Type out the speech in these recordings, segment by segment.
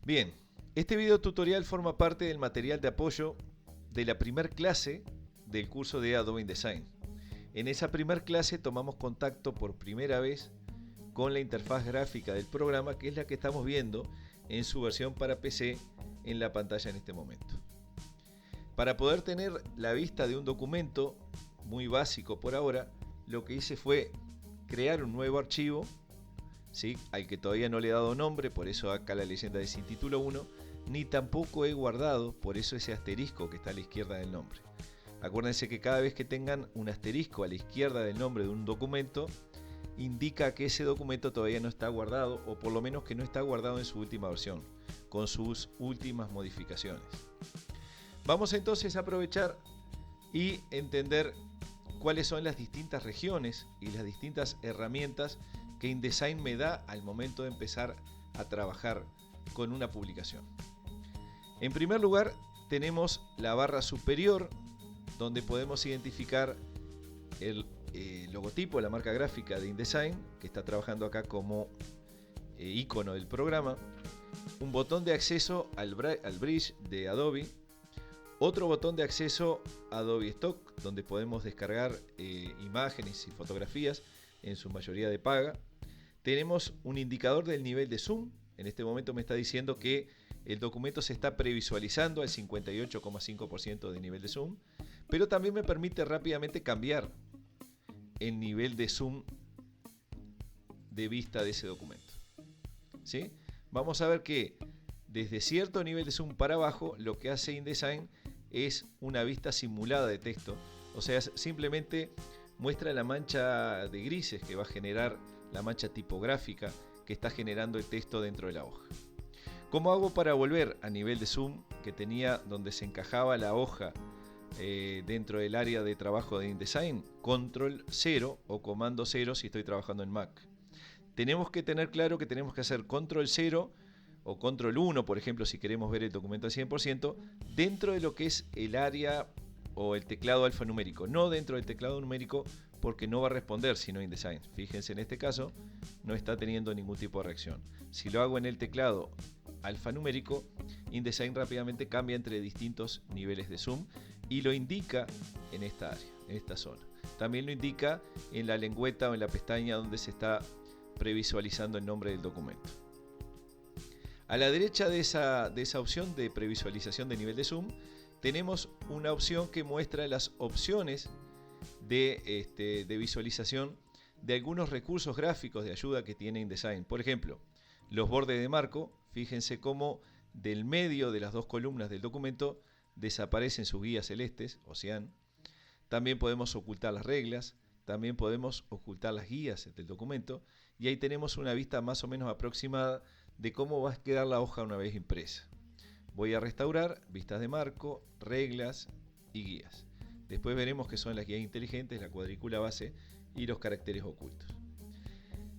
Bien, este video tutorial forma parte del material de apoyo de la primer clase del curso de Adobe InDesign. En esa primer clase tomamos contacto por primera vez con la interfaz gráfica del programa, que es la que estamos viendo en su versión para PC en la pantalla en este momento. Para poder tener la vista de un documento, muy básico por ahora, lo que hice fue crear un nuevo archivo, ¿sí?, al que todavía no le he dado nombre, por eso acá la leyenda de sin título 1, ni tampoco he guardado, por eso ese asterisco que está a la izquierda del nombre. Acuérdense que cada vez que tengan un asterisco a la izquierda del nombre de un documento, indica que ese documento todavía no está guardado, o por lo menos que no está guardado en su última versión, con sus últimas modificaciones. Vamos entonces a aprovechar y entender cuáles son las distintas regiones y las distintas herramientas que InDesign me da al momento de empezar a trabajar con una publicación. En primer lugar, tenemos la barra superior, donde podemos identificar el logotipo, la marca gráfica de InDesign, que está trabajando acá como icono del programa, un botón de acceso al bridge de Adobe, otro botón de acceso a Adobe Stock, donde podemos descargar imágenes y fotografías, en su mayoría de paga. Tenemos un indicador del nivel de zoom. En este momento me está diciendo que el documento se está previsualizando al 58,5% de nivel de zoom, pero también me permite rápidamente cambiar el nivel de zoom de vista de ese documento, ¿sí? Vamos a ver que desde cierto nivel de zoom para abajo, lo que hace InDesign es una vista simulada de texto, o sea, simplemente muestra la mancha de grises que va a generar la mancha tipográfica que está generando el texto dentro de la hoja. ¿Cómo hago para volver a nivel de zoom que tenía donde se encajaba la hoja dentro del área de trabajo de InDesign? Control 0 o comando 0 si estoy trabajando en Mac. Tenemos que tener claro que tenemos que hacer control 0 o control 1, por ejemplo, si queremos ver el documento al 100%, dentro de lo que es el área o el teclado alfanumérico, no dentro del teclado numérico, porque no va a responder sino InDesign. Fíjense, en este caso no está teniendo ningún tipo de reacción. Si lo hago en el teclado alfanumérico, InDesign rápidamente cambia entre distintos niveles de zoom y lo indica en esta área, en esta zona. También lo indica en la lengüeta o en la pestaña donde se está previsualizando el nombre del documento. A la derecha de esa opción de previsualización de nivel de zoom, tenemos una opción que muestra las opciones de visualización de algunos recursos gráficos de ayuda que tiene InDesign. Por ejemplo, los bordes de marco. Fíjense cómo del medio de las dos columnas del documento desaparecen sus guías celestes, o cian. También podemos ocultar las reglas, también podemos ocultar las guías del documento, y ahí tenemos una vista más o menos aproximada de cómo va a quedar la hoja una vez impresa. Voy a restaurar vistas de marco, reglas y guías. Después veremos qué son las guías inteligentes, la cuadrícula base y los caracteres ocultos.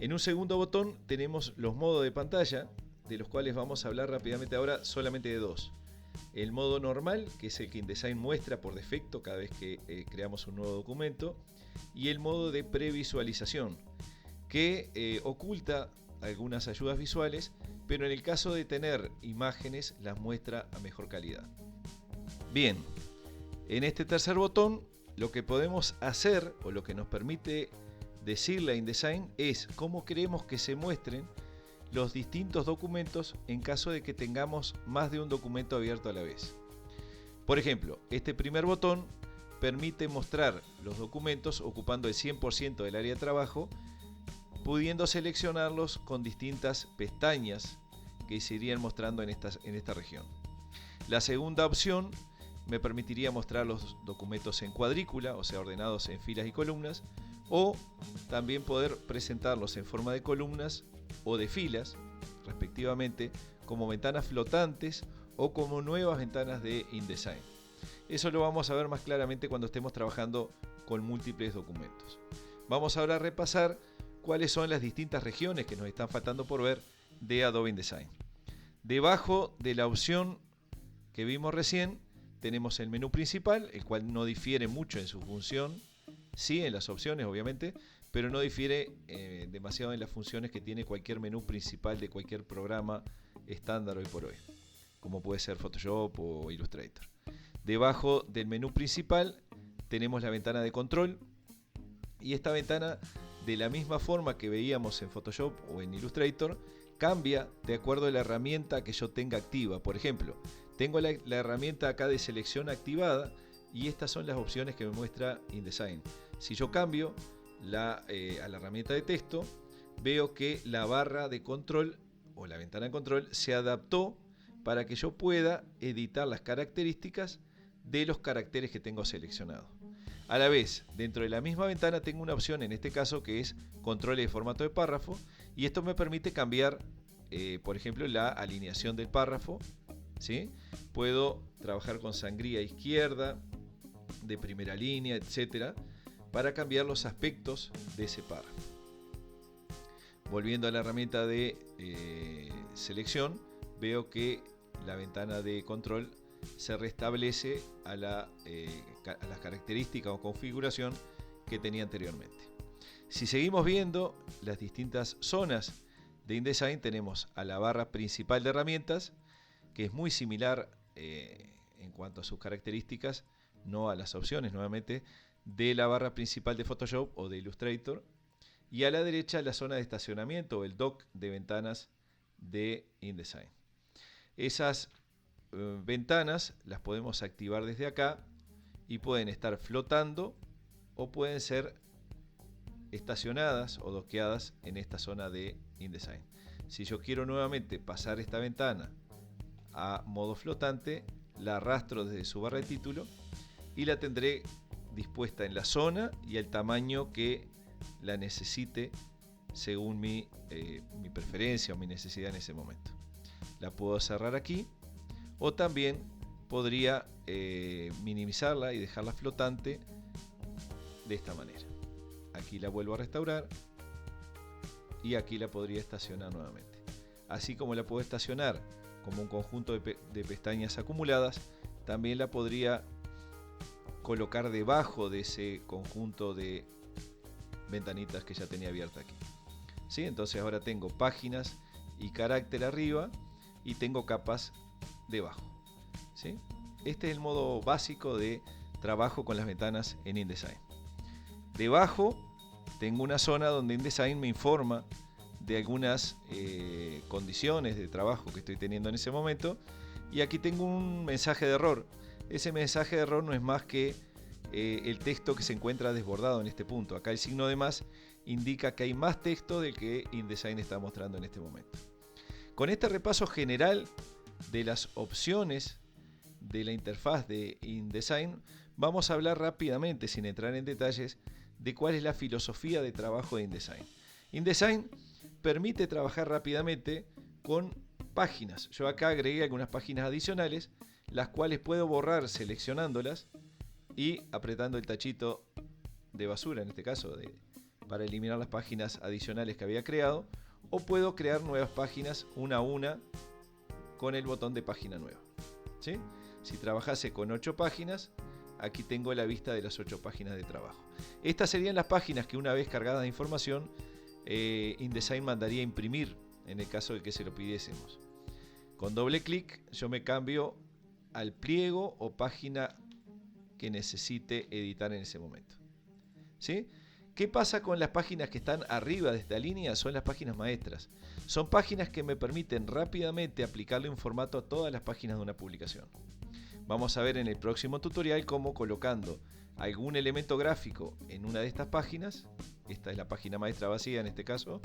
En un segundo botón tenemos los modos de pantalla, de los cuales vamos a hablar rápidamente ahora solamente de dos. El modo normal, que es el que InDesign muestra por defecto cada vez que creamos un nuevo documento, y el modo de previsualización, que oculta algunas ayudas visuales, pero en el caso de tener imágenes las muestra a mejor calidad. Bien, en este tercer botón lo que podemos hacer, o lo que nos permite decirle a InDesign, es cómo queremos que se muestren los distintos documentos en caso de que tengamos más de un documento abierto a la vez. Por ejemplo, este primer botón permite mostrar los documentos ocupando el 100% del área de trabajo, pudiendo seleccionarlos con distintas pestañas que se irían mostrando en esta región. La segunda opción me permitiría mostrar los documentos en cuadrícula, o sea, ordenados en filas y columnas, o también poder presentarlos en forma de columnas o de filas, respectivamente, como ventanas flotantes o como nuevas ventanas de InDesign. Eso lo vamos a ver más claramente cuando estemos trabajando con múltiples documentos. Vamos ahora a repasar cuáles son las distintas regiones que nos están faltando por ver de Adobe InDesign. Debajo de la opción que vimos recién tenemos el menú principal, el cual no difiere mucho en su función, sí en las opciones obviamente, pero no difiere demasiado en las funciones que tiene cualquier menú principal de cualquier programa estándar hoy por hoy, como puede ser Photoshop o Illustrator. Debajo del menú principal tenemos la ventana de control, y esta ventana, de la misma forma que veíamos en Photoshop o en Illustrator, cambia de acuerdo a la herramienta que yo tenga activa. Por ejemplo, tengo la herramienta acá de selección activada, y estas son las opciones que me muestra InDesign. Si yo cambio a la herramienta de texto, veo que la barra de control o la ventana de control se adaptó para que yo pueda editar las características de los caracteres que tengo seleccionados. A la vez, dentro de la misma ventana tengo una opción, en este caso, que es control de formato de párrafo, y esto me permite cambiar, por ejemplo, la alineación del párrafo, ¿sí? Puedo trabajar con sangría izquierda, de primera línea, etcétera, para cambiar los aspectos de ese párrafo. Volviendo a la herramienta de selección, veo que la ventana de control se restablece a las características o configuración que tenía anteriormente. Si seguimos viendo las distintas zonas de InDesign, tenemos a la barra principal de herramientas, que es muy similar en cuanto a sus características, no a las opciones, nuevamente, de la barra principal de Photoshop o de Illustrator. Y a la derecha la zona de estacionamiento o el dock de ventanas de InDesign. Esas ventanas las podemos activar desde acá y pueden estar flotando o pueden ser estacionadas o dockeadas en esta zona de InDesign. Si yo quiero nuevamente pasar esta ventana a modo flotante, la arrastro desde su barra de título y la tendré dispuesta en la zona y el tamaño que la necesite según mi preferencia o mi necesidad en ese momento. La puedo cerrar aquí, o también podría minimizarla y dejarla flotante de esta manera. Aquí la vuelvo a restaurar y aquí la podría estacionar nuevamente. Así como la puedo estacionar como un conjunto de pestañas acumuladas, también la podría colocar debajo de ese conjunto de ventanitas que ya tenía abierta aquí. ¿Sí? Entonces ahora tengo páginas y carácter arriba y tengo capas debajo. ¿Sí? Este es el modo básico de trabajo con las ventanas en InDesign. Debajo tengo una zona donde InDesign me informa de algunas condiciones de trabajo que estoy teniendo en ese momento, y aquí tengo un mensaje de error. Ese mensaje de error no es más que el texto que se encuentra desbordado en este punto. Acá el signo de más indica que hay más texto del que InDesign está mostrando en este momento. Con este repaso general de las opciones de la interfaz de InDesign, vamos a hablar rápidamente, sin entrar en detalles, de cuál es la filosofía de trabajo de InDesign. InDesign permite trabajar rápidamente con páginas. Yo acá agregué algunas páginas adicionales, las cuales puedo borrar seleccionándolas y apretando el tachito de basura, en este caso, para eliminar las páginas adicionales que había creado, o puedo crear nuevas páginas una a una con el botón de página nueva. ¿Sí? Si trabajase con 8 páginas, aquí tengo la vista de las 8 páginas de trabajo. Estas serían las páginas que, una vez cargadas de información, InDesign mandaría a imprimir en el caso de que se lo pidiésemos. Con doble clic yo me cambio al pliego o página que necesite editar en ese momento. ¿Sí? ¿Qué pasa con las páginas que están arriba de esta línea? Son las páginas maestras. Son páginas que me permiten rápidamente aplicarle un formato a todas las páginas de una publicación. Vamos a ver en el próximo tutorial cómo, colocando algún elemento gráfico en una de estas páginas, esta es la página maestra vacía en este caso,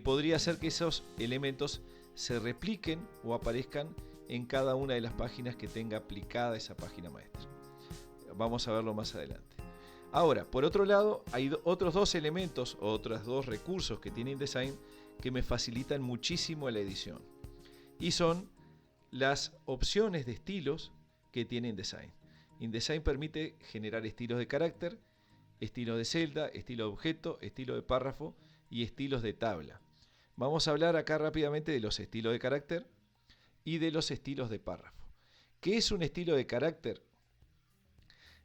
podría hacer que esos elementos se repliquen o aparezcan en cada una de las páginas que tenga aplicada esa página maestra. Vamos a verlo más adelante. Ahora, por otro lado, hay otros dos elementos o otros dos recursos que tiene InDesign que me facilitan muchísimo la edición, y son las opciones de estilos que tiene InDesign. InDesign permite generar estilos de carácter, estilos de celda, estilo de objeto, estilo de párrafo y estilos de tabla. Vamos a hablar acá rápidamente de los estilos de carácter y de los estilos de párrafo. ¿Qué es un estilo de carácter?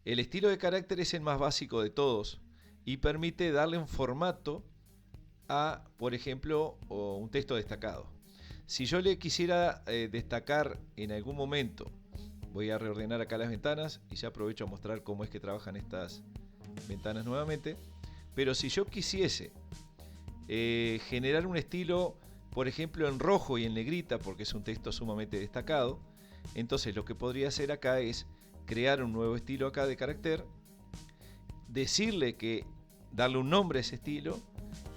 El estilo de carácter es el más básico de todos. y permite darle un formato a, por ejemplo, un texto destacado. Si yo le quisiera destacar en algún momento, voy a reordenar acá las ventanas y ya aprovecho a mostrar cómo es que trabajan estas ventanas nuevamente. Pero si yo quisiese generar un estilo, por ejemplo, en rojo y en negrita, porque es un texto sumamente destacado, entonces lo que podría hacer acá es crear un nuevo estilo acá de carácter, decirle que darle un nombre a ese estilo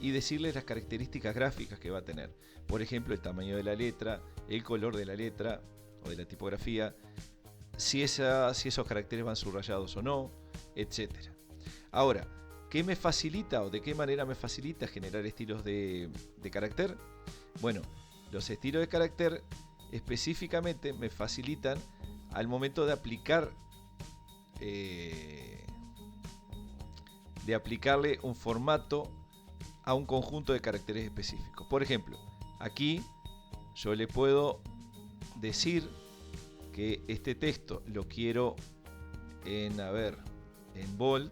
y decirle las características gráficas que va a tener. Por ejemplo, el tamaño de la letra, el color de la letra o de la tipografía, si esos caracteres van subrayados o no, etc. Ahora, ¿qué me facilita o de qué manera me facilita generar estilos de carácter? Bueno, los estilos de carácter específicamente me facilitan al momento de aplicarle un formato a un conjunto de caracteres específicos. Por ejemplo, aquí yo le puedo decir que este texto lo quiero en bold,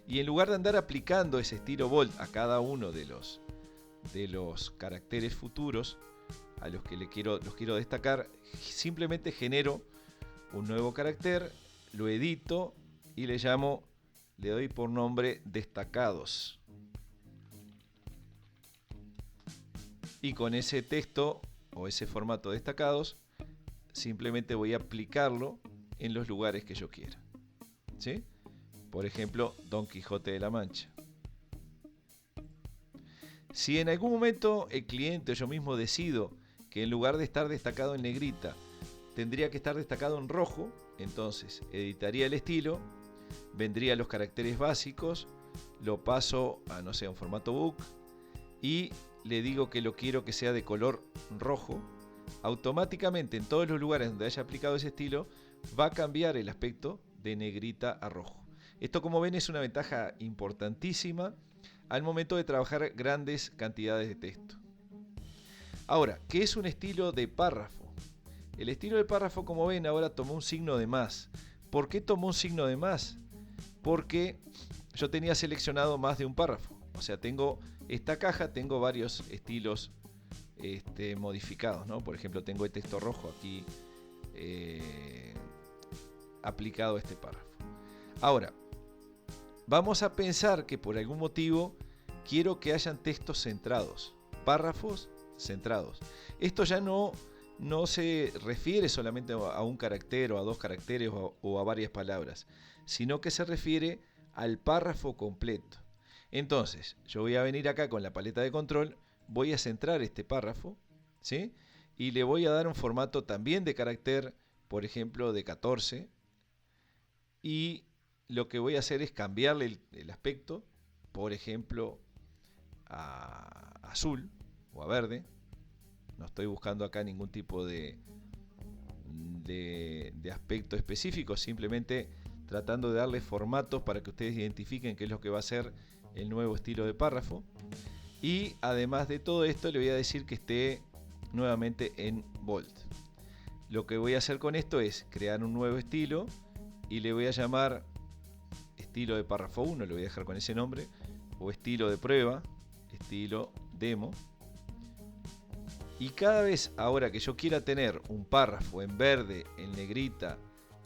y en lugar de andar aplicando ese estilo bold a cada uno de los caracteres futuros a los que los quiero destacar, simplemente genero un nuevo carácter, lo edito y le doy por nombre destacados. Y con ese texto o ese formato destacados, simplemente voy a aplicarlo en los lugares que yo quiera. ¿Sí? Por ejemplo, Don Quijote de la Mancha. Si en algún momento el cliente o yo mismo decido que en lugar de estar destacado en negrita, tendría que estar destacado en rojo, entonces editaría el estilo, vendría los caracteres básicos, lo paso a, no sé, un formato book y le digo que lo quiero que sea de color rojo. Automáticamente en todos los lugares donde haya aplicado ese estilo va a cambiar el aspecto de negrita a rojo. Esto, como ven, es una ventaja importantísima al momento de trabajar grandes cantidades de texto. Ahora, ¿qué es un estilo de párrafo? El estilo de párrafo, como ven, ahora tomó un signo de más. ¿Por qué tomó un signo de más? Porque yo tenía seleccionado más de un párrafo. O sea, tengo esta caja, tengo varios estilos modificados, ¿no? Por ejemplo, tengo el texto rojo aquí aplicado a este párrafo. Ahora, vamos a pensar que por algún motivo quiero que hayan textos centrados, párrafos centrados. Esto ya no se refiere solamente a un carácter o a dos caracteres o a varias palabras, sino que se refiere al párrafo completo. Entonces, yo voy a venir acá con la paleta de control, voy a centrar este párrafo, ¿sí? Y le voy a dar un formato también de carácter, por ejemplo, de 14, y lo que voy a hacer es cambiarle el aspecto, por ejemplo, a azul o a verde. No estoy buscando acá ningún tipo de aspecto específico, simplemente tratando de darle formatos para que ustedes identifiquen qué es lo que va a ser el nuevo estilo de párrafo. Y además de todo esto, le voy a decir que esté nuevamente en bold. Lo que voy a hacer con esto es crear un nuevo estilo y le voy a llamar estilo de párrafo 1, le voy a dejar con ese nombre, o estilo de prueba, estilo demo. Y cada vez ahora que yo quiera tener un párrafo en verde, en negrita,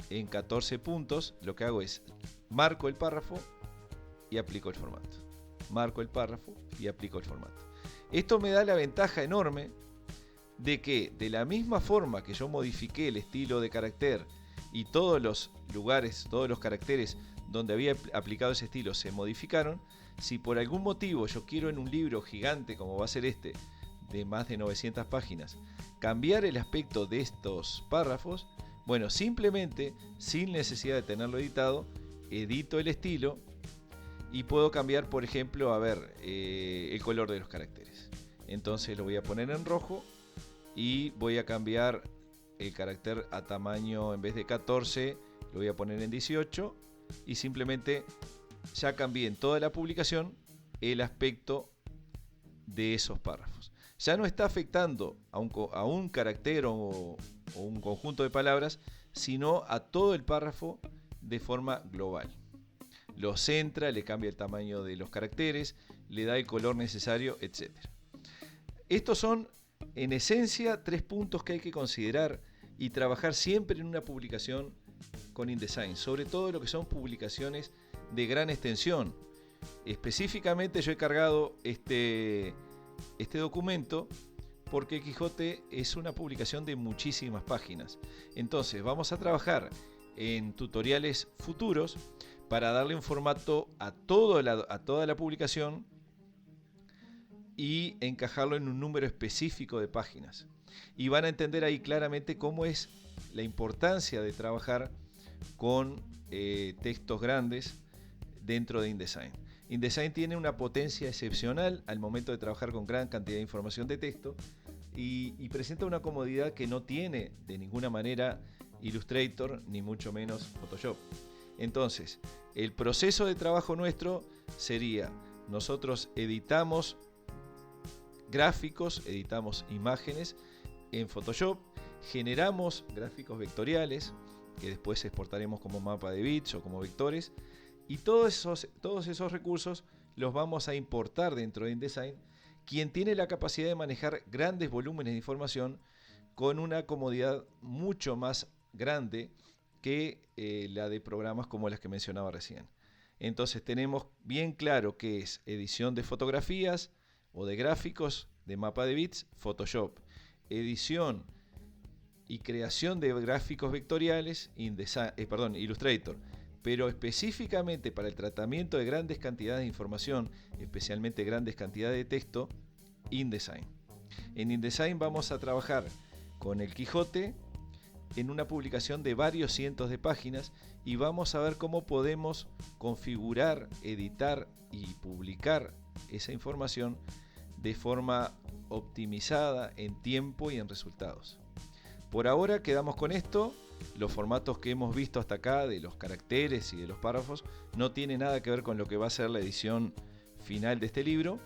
en 14 puntos, lo que hago es marco el párrafo y aplico el formato. Marco el párrafo y aplico el formato. Esto me da la ventaja enorme de que de la misma forma que yo modifiqué el estilo de carácter y todos los lugares, todos los caracteres donde había aplicado ese estilo se modificaron, si por algún motivo yo quiero en un libro gigante como va a ser este, de más de 900 páginas, cambiar el aspecto de estos párrafos, bueno, simplemente, sin necesidad de tenerlo editado, edito el estilo y puedo cambiar, por ejemplo, el color de los caracteres. Entonces lo voy a poner en rojo y voy a cambiar el carácter a tamaño, en vez de 14, lo voy a poner en 18 y simplemente ya cambié en toda la publicación el aspecto de esos párrafos. Ya no está afectando a un carácter o un conjunto de palabras, sino a todo el párrafo de forma global. los centra, le cambia el tamaño de los caracteres, le da el color necesario, etc. Estos son, en esencia, 3 puntos que hay que considerar y trabajar siempre en una publicación con InDesign, sobre todo lo que son publicaciones de gran extensión. Específicamente yo he cargado este documento porque el Quijote es una publicación de muchísimas páginas. Entonces vamos a trabajar en tutoriales futuros para darle un formato a toda la publicación y encajarlo en un número específico de páginas. Y van a entender ahí claramente cómo es la importancia de trabajar con textos grandes dentro de InDesign. InDesign tiene una potencia excepcional al momento de trabajar con gran cantidad de información de texto y presenta una comodidad que no tiene de ninguna manera Illustrator ni mucho menos Photoshop. Entonces, el proceso de trabajo nuestro sería: nosotros editamos gráficos, editamos imágenes en Photoshop, generamos gráficos vectoriales que después exportaremos como mapa de bits o como vectores, y todos esos recursos los vamos a importar dentro de InDesign, quien tiene la capacidad de manejar grandes volúmenes de información con una comodidad mucho más grande que la de programas como las que mencionaba recién. Entonces tenemos bien claro que es edición de fotografías o de gráficos de mapa de bits, Photoshop. Edición y creación de gráficos vectoriales, Illustrator. Pero específicamente para el tratamiento de grandes cantidades de información, especialmente grandes cantidades de texto, InDesign. En InDesign vamos a trabajar con el Quijote en una publicación de varios cientos de páginas y vamos a ver cómo podemos configurar, editar y publicar esa información de forma optimizada en tiempo y en resultados. Por ahora quedamos con esto. Los formatos que hemos visto hasta acá de los caracteres y de los párrafos no tienen nada que ver con lo que va a ser la edición final de este libro.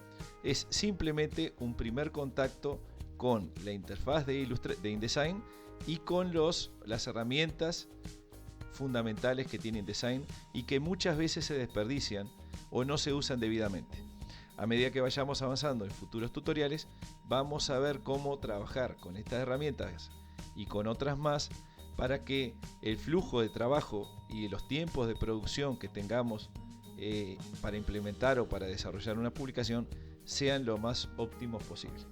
Es simplemente un primer contacto con la interfaz de InDesign y con las herramientas fundamentales que tiene InDesign y que muchas veces se desperdician o no se usan debidamente. A medida que vayamos avanzando en futuros tutoriales, vamos a ver cómo trabajar con estas herramientas y con otras más para que el flujo de trabajo y los tiempos de producción que tengamos para implementar o para desarrollar una publicación sean lo más óptimos posible.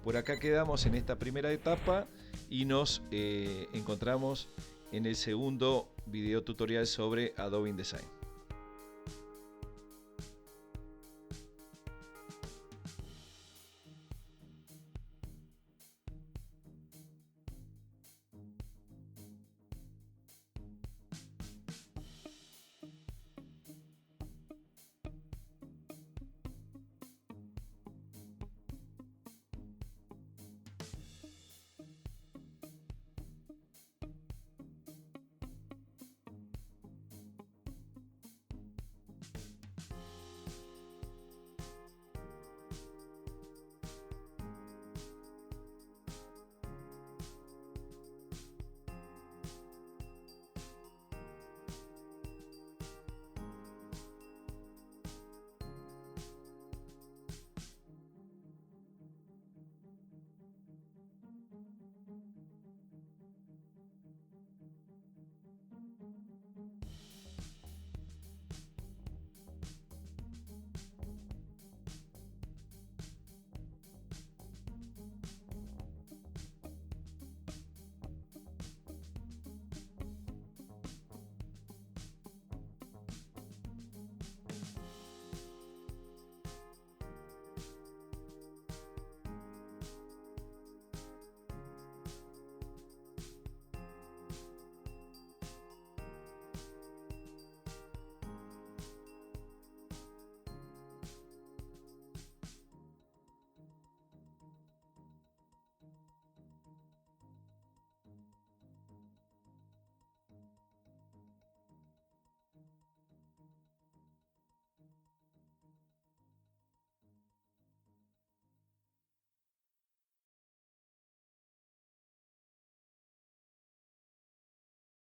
Por acá quedamos en esta primera etapa y nos encontramos en el segundo video tutorial sobre Adobe InDesign.